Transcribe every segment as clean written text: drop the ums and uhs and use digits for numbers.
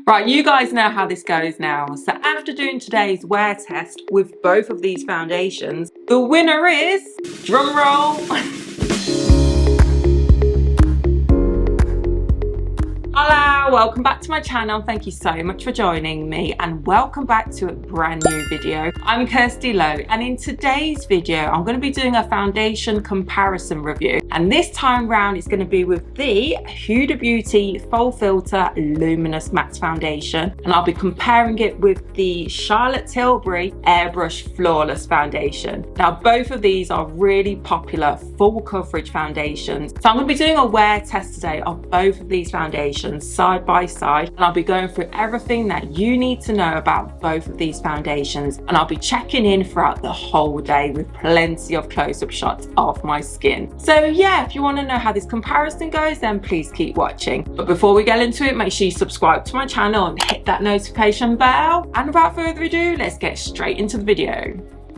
Right, you guys know how this goes now. So after doing today's wear test with both of these foundations, the winner is, drum roll. Hello, welcome back to my channel. Thank you so much for joining me and welcome back to a brand new video. I'm Kirsty Lo and in today's video I'm going to be doing a foundation comparison review, and this time round it's going to be with the Huda Beauty Faux Filter Luminous Matte Foundation, and I'll be comparing it with the Charlotte Tilbury Airbrush Flawless Foundation. Now both of these are really popular full coverage foundations, so I'm going to be doing a wear test today of both of these foundations side by side, and I'll be going through everything that you need to know about both of these foundations, and I'll be checking in throughout the whole day with plenty of close-up shots of my skin. So yeah, if you want to know how this comparison goes, then please keep watching. But before we get into it, make sure you subscribe to my channel and hit that notification bell, and without further ado, let's get straight into the video.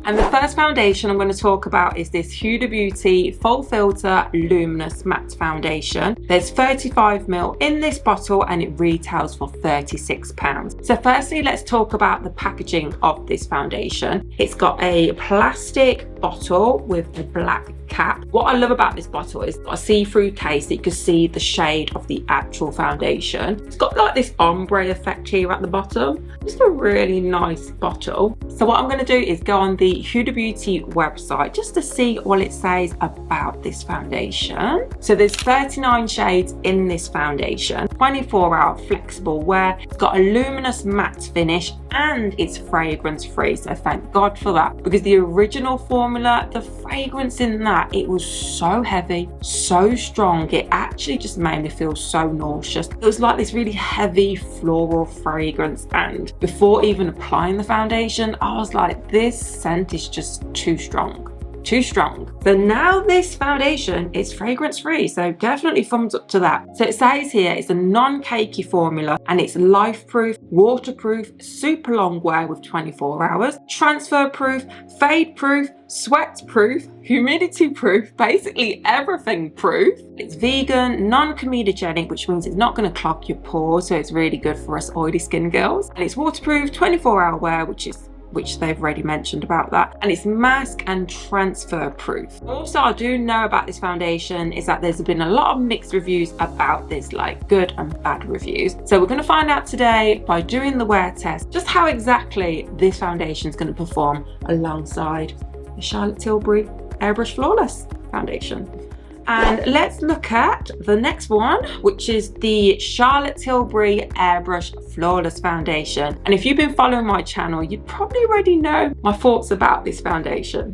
And the first foundation I'm going to talk about is this Huda Beauty Faux Filter Luminous Matte Foundation. There's 35ml in this bottle and it retails for £36. So firstly, let's talk about the packaging of this foundation. It's got a plastic bottle with a black cap. What I love about this bottle is a see-through case that you can see the shade of the actual foundation. It's got like this ombre effect here at the bottom. Just a really nice bottle. So what I'm going to do is go on the Huda Beauty website just to see what it says about this foundation. So there's 39 shades in this foundation, 24-hour flexible wear. It's got a luminous matte finish and it's fragrance free, so thank God for that, because the original formula, the fragrance in that, it was so heavy, so strong, it actually just made me feel so nauseous. It was like this really heavy floral fragrance, and before even applying the foundation I was like, this scent is just too strong. So now this foundation is fragrance free, so definitely thumbs up to that. So it says here it's a non-cakey formula and it's life proof, waterproof, super long wear with 24 hours, transfer proof, fade proof, sweat proof, humidity proof, basically everything proof. It's vegan, non-comedogenic, which means it's not going to clog your pores, so it's really good for us oily skin girls, and it's waterproof, 24-hour wear, which they've already mentioned about that, and it's mask and transfer proof. Also, I do know about this foundation is that there's been a lot of mixed reviews about this, like good and bad reviews. So we're going to find out today by doing the wear test just how exactly this foundation is going to perform alongside the Charlotte Tilbury Airbrush Flawless Foundation. And let's look at the next one, which is the Charlotte Tilbury Airbrush Flawless Foundation. And if you've been following my channel, you probably already know my thoughts about this foundation.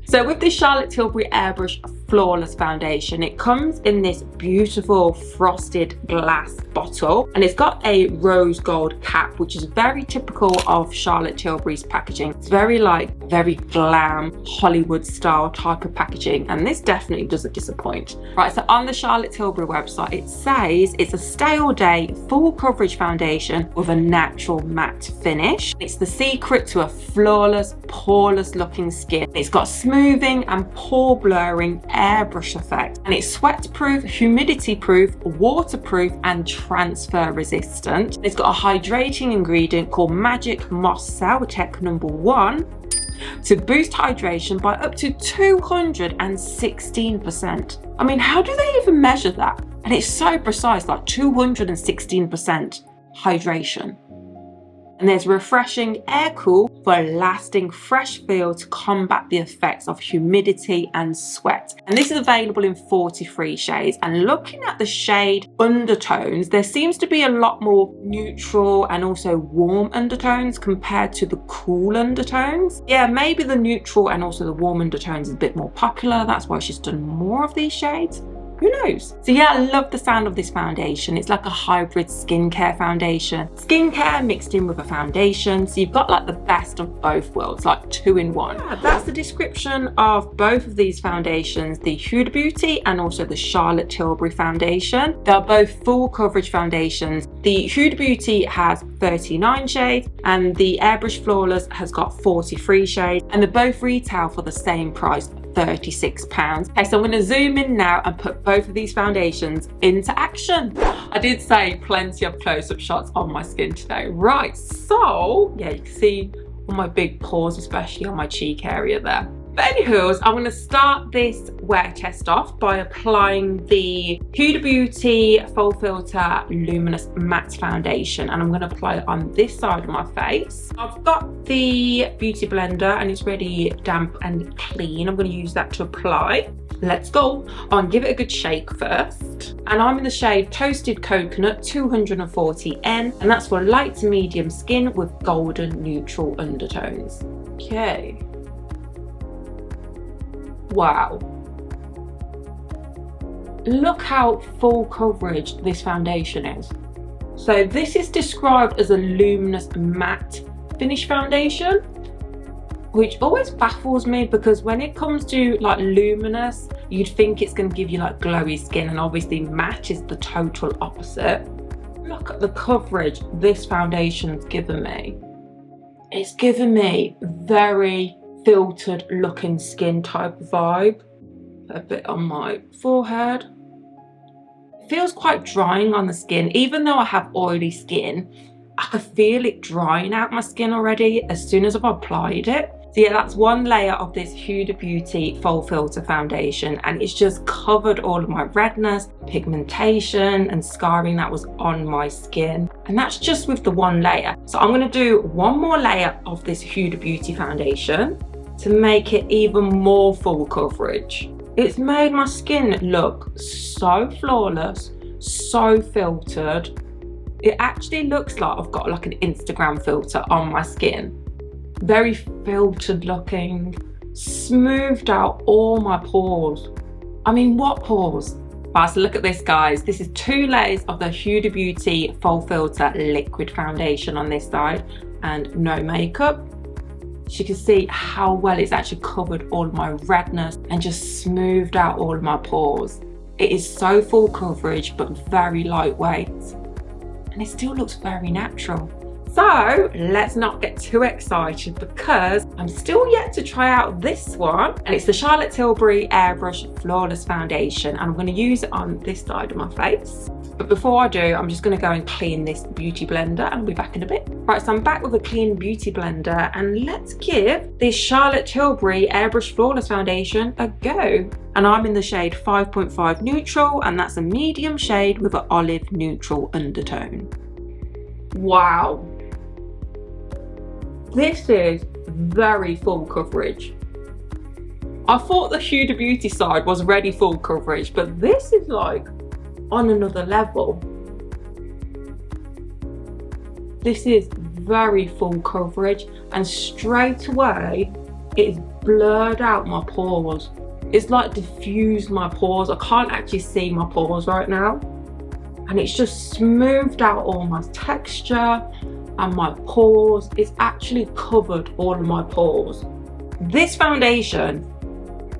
So with the Charlotte Tilbury Airbrush Flawless Foundation, it comes in this beautiful frosted glass bottle, and it's got a rose gold cap, which is very typical of Charlotte Tilbury's packaging. It's very glam Hollywood style type of packaging, and this definitely doesn't disappoint. Right, so on the Charlotte Tilbury website it says it's a stay all day full coverage foundation with a natural matte finish. It's the secret to a flawless, poreless looking skin. It's got smoothing and pore blurring airbrush effect, and it's sweat proof, humidity proof, waterproof and transfer resistant. It's got a hydrating ingredient called Magic Moss Celtec #1 to boost hydration by up to 216%. I mean, how do they even measure that? And it's so precise, like 216% hydration. And there's refreshing air cool for a lasting fresh feel to combat the effects of humidity and sweat. And this is available in 43 shades. And looking at the shade undertones, there seems to be a lot more neutral and also warm undertones compared to the cool undertones. Yeah, maybe the neutral and also the warm undertones is a bit more popular. That's why she's done more of these shades. Who knows? So yeah, I love the sound of this foundation. It's like a hybrid skincare foundation. Skincare mixed in with a foundation. So you've got like the best of both worlds, like 2 in 1. Yeah, that's the description of both of these foundations, the Huda Beauty and also the Charlotte Tilbury foundation. They're both full coverage foundations. The Huda Beauty has 39 shades and the Airbrush Flawless has got 43 shades, and they both retail for the same price, £36. Okay, so I'm going to zoom in now and put both of these foundations into action. I did say plenty of close-up shots on my skin today. Right, so yeah, you can see on my big pores, especially on my cheek area there. But anywho, I'm going to start this wear test off by applying the Huda Beauty Faux Filter Luminous Matte Foundation, and I'm going to apply it on this side of my face. I've got the beauty blender and it's really damp and clean. I'm going to use that to apply. Let's go. I'll give it a good shake first. And I'm in the shade Toasted Coconut 240N, and that's for light to medium skin with golden neutral undertones. Okay. Wow. Look how full coverage this foundation is. So this is described as a luminous matte finish foundation, which always baffles me because when it comes to like luminous, you'd think it's going to give you like glowy skin, and obviously matte is the total opposite. Look at the coverage this foundation's given me. It's given me very filtered looking skin type vibe. A bit on my forehead. It feels quite drying on the skin. Even though I have oily skin, I can feel it drying out my skin already as soon as I've applied it. So yeah, that's one layer of this Huda Beauty Faux Filter foundation, and it's just covered all of my redness, pigmentation and scarring that was on my skin. And that's just with the one layer. So I'm going to do one more layer of this Huda Beauty foundation to make it even more full coverage. It's made my skin look so flawless, so filtered. It actually looks like I've got like an Instagram filter on my skin. Very filtered looking, smoothed out all my pores. I mean, what pores? Right, so look at this, guys. This is 2 layers of the Huda Beauty Faux Filter liquid foundation on this side and no makeup. So you can see how well it's actually covered all of my redness and just smoothed out all of my pores. It is so full coverage but very lightweight, and it still looks very natural. So let's not get too excited because I'm still yet to try out this one, and it's the Charlotte Tilbury Airbrush Flawless Foundation, and I'm going to use it on this side of my face. But before I do, I'm just going to go and clean this beauty blender and I'll be back in a bit. Right, so I'm back with a clean beauty blender, and let's give this Charlotte Tilbury Airbrush Flawless Foundation a go. And I'm in the shade 5.5 Neutral, and that's a medium shade with an olive neutral undertone. Wow. This is very full coverage. I thought the Huda Beauty side was already full coverage, but this is like on another level. This is very full coverage, and straight away it's blurred out my pores. It's like diffused my pores. I can't actually see my pores right now, and it's just smoothed out all my texture and my pores. It's actually covered all of my pores. This foundation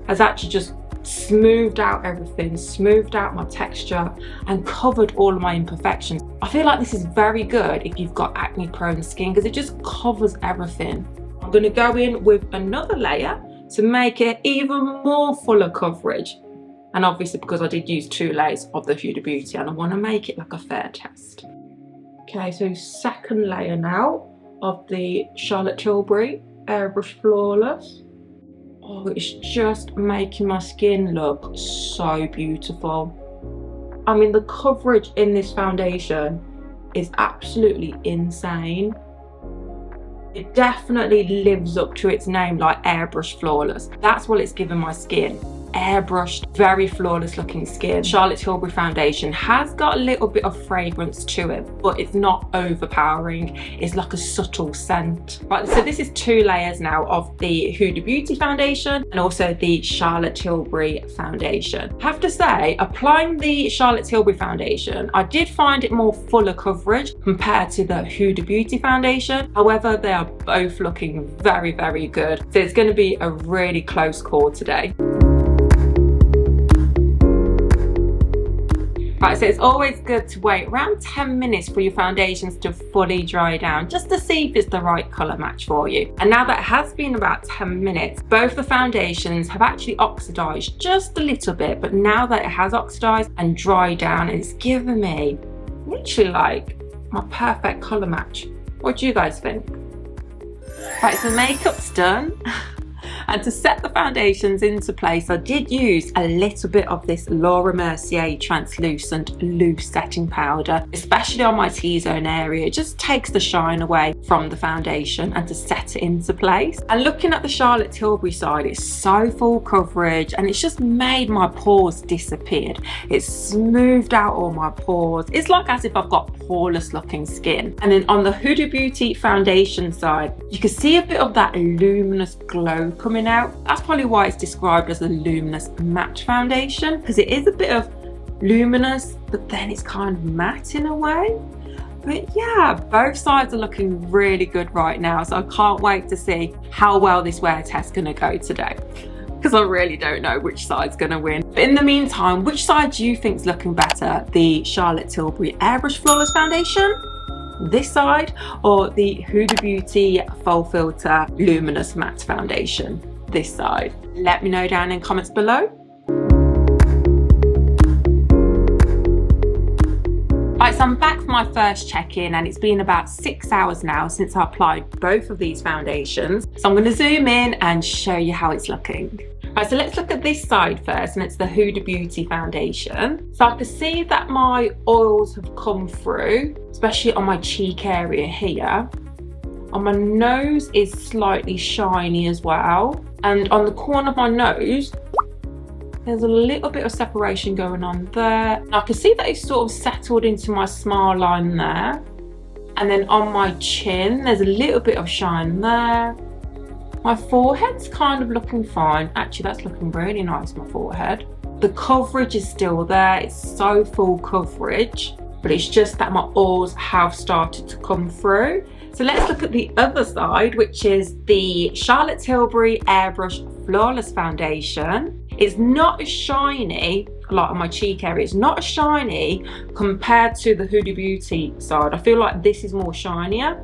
has actually just smoothed out everything, smoothed out my texture and covered all of my imperfections. I feel like this is very good if you've got acne prone skin because it just covers everything. I'm going to go in with another layer to make it even more fuller coverage, and obviously because I did use 2 layers of the Huda Beauty and I want to make it like a fair test. Okay, so second layer now of the Charlotte Tilbury Airbrush Flawless. Oh, it's just making my skin look so beautiful. I mean, the coverage in this foundation is absolutely insane. It definitely lives up to its name, like Airbrush Flawless. That's what it's given my skin. Airbrushed, very flawless looking skin. Charlotte Tilbury foundation has got a little bit of fragrance to it, but it's not overpowering. It's like a subtle scent. Right, so this is 2 layers now of the Huda Beauty foundation and also the Charlotte Tilbury foundation. I have to say, applying the Charlotte Tilbury foundation, I did find it more fuller coverage compared to the Huda Beauty foundation. However, they are both looking very, very good. So it's going to be a really close call today. Right, so it's always good to wait around 10 minutes for your foundations to fully dry down, just to see if it's the right colour match for you. And now that it has been about 10 minutes, both the foundations have actually oxidised just a little bit, but now that it has oxidised and dried down, it's given me literally like my perfect colour match. What do you guys think? Right, so makeup's done. And to set the foundations into place, I did use a little bit of this Mercier translucent loose setting powder, especially on my T-zone area. It just takes the shine away from the foundation and to set it into place. And looking at the Charlotte Tilbury side, it's so full coverage and it's just made my pores disappeared. It's smoothed out all my pores. It's like as if I've got poreless looking skin. And then on the Huda Beauty foundation side, you can see a bit of that luminous glow coming out. That's probably why it's described as a luminous matte foundation, because it is a bit of luminous, but then it's kind of matte in a way. But yeah, both sides are looking really good right now, so I can't wait to see how well this wear test's gonna go today, because I really don't know which side's gonna win. But in the meantime, which side do you think's looking better? The Charlotte Tilbury Airbrush Flawless Foundation, this side, or the Huda Beauty Faux Filter Luminous Matte Foundation, this side? Let me know down in comments below. Right, so I'm back for my first check-in and it's been about 6 hours now since I applied both of these foundations. So I'm going to zoom in and show you how it's looking. Right, so let's look at this side first, and it's the Huda Beauty foundation. So I can see that my oils have come through, especially on my cheek area here. On my nose is slightly shiny as well. And on the corner of my nose, there's a little bit of separation going on there. And I can see that it's sort of settled into my smile line there. And then on my chin, there's a little bit of shine there. My forehead's kind of looking fine. Actually, that's looking really nice, my forehead. The coverage is still there. It's so full coverage, but it's just that my oils have started to come through. So let's look at the other side, which is the Charlotte Tilbury Airbrush Flawless Foundation. It's not as shiny, like on my cheek area, it's not as shiny compared to the Huda Beauty side. I feel like this is more shinier.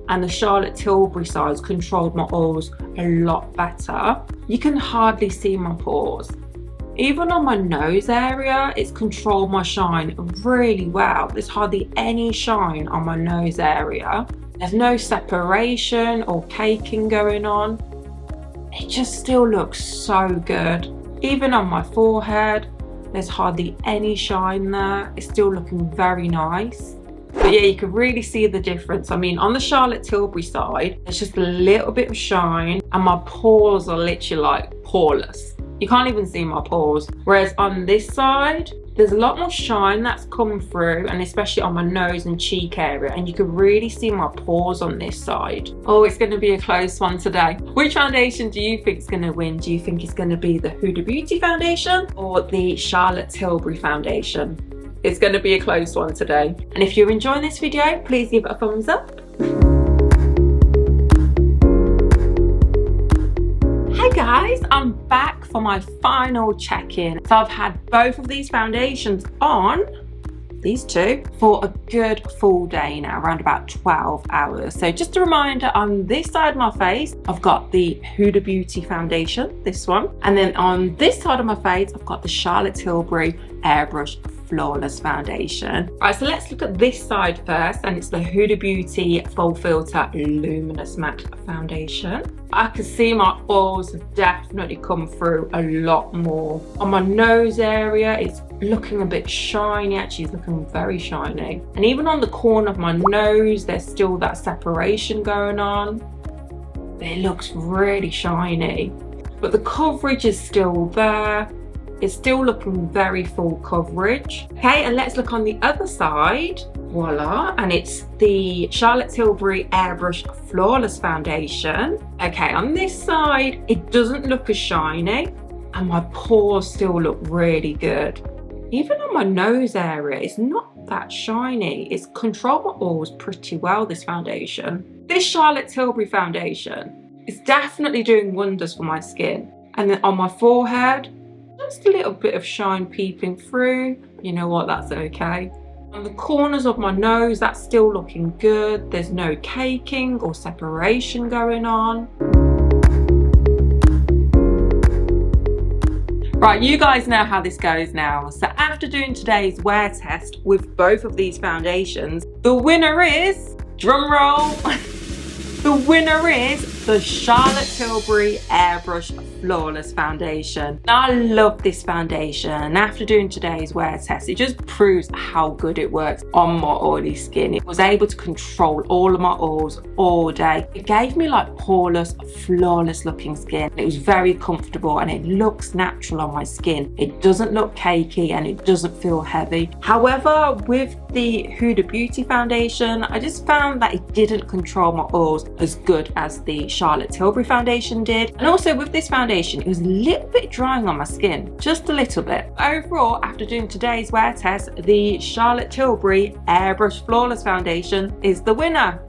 And the Charlotte Tilbury side's controlled my oils a lot better. You can hardly see my pores. Even on my nose area, it's controlled my shine really well. There's hardly any shine on my nose area. There's no separation or caking going on. It just still looks so good. Even on my forehead, there's hardly any shine there. It's still looking very nice. But yeah, you can really see the difference. I mean, on the Charlotte Tilbury side, there's just a little bit of shine and my pores are literally like poreless. You can't even see my pores. Whereas on this side, there's a lot more shine that's come through, and especially on my nose and cheek area, and you can really see my pores on this side. Oh, it's going to be a close one today. Which foundation do you think is going to win? Do you think it's going to be the Huda Beauty foundation or the Charlotte Tilbury foundation? It's going to be a close one today. And if you're enjoying this video, please give it a thumbs up. Hi guys, I'm back for my final check-in. So I've had both of these foundations on, these two, for a good full day now, around about 12 hours. So just a reminder, on this side of my face, I've got the Huda Beauty foundation, this one. And then on this side of my face, I've got the Charlotte Tilbury Airbrush Flawless Foundation. Right, so let's look at this side first, and it's the Huda Beauty Faux Filter Luminous Matte Foundation. I can see my oils have definitely come through a lot more. On my nose area, it's looking a bit shiny. Actually, it's looking very shiny. And even on the corner of my nose, there's still that separation going on. It looks really shiny. But the coverage is still there. It's still looking very full coverage. Okay, and let's look on the other side. Voila, and it's the Charlotte Tilbury Airbrush Flawless Foundation. Okay, on this side, it doesn't look as shiny, and my pores still look really good. Even on my nose area, it's not that shiny. It's controlled my oils pretty well, this foundation. This Charlotte Tilbury foundation is definitely doing wonders for my skin. And then on my forehead, just a little bit of shine peeping through, but you know what, that's okay. On the corners of my nose, that's still looking good. There's no caking or separation going on. Right, you guys know how this goes now. So after doing today's wear test with both of these foundations, the winner is, drum roll, the winner is the Charlotte Tilbury Airbrush Flawless Foundation. I love this foundation, and after doing today's wear test, it just proves how good it works on my oily skin. It was able to control all of my oils all day. It gave me like poreless, flawless looking skin. It was very comfortable and it looks natural on my skin. It doesn't look cakey and it doesn't feel heavy. However, with the Huda Beauty foundation, I just found that it didn't control my oils as good as the Charlotte Tilbury foundation did. And also with this foundation, it was a little bit drying on my skin, just a little bit. Overall, after doing today's wear test, the Charlotte Tilbury Airbrush Flawless Foundation is the winner.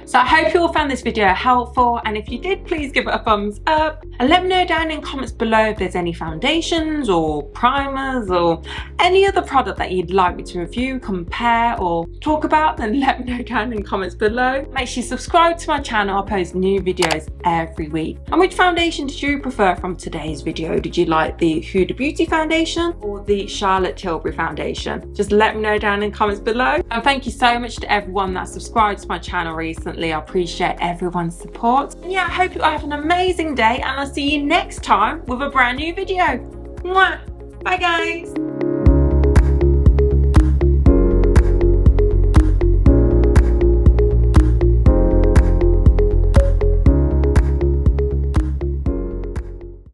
So I hope you all found this video helpful, and if you did, please give it a thumbs up and let me know down in comments below if there's any foundations or primers or any other product that you'd like me to review, compare or talk about. Then let me know down in comments below. Make sure you subscribe to my channel. I post new videos every week. And which foundation did you prefer from today's video? Did you like the Huda Beauty foundation or the Charlotte Tilbury foundation? Just let me know down in comments below. And thank you so much to everyone that subscribed to my channel recently. I appreciate everyone's support. And yeah, I hope you all have an amazing day, and I'll see you next time with a brand new video. Mwah! Bye guys.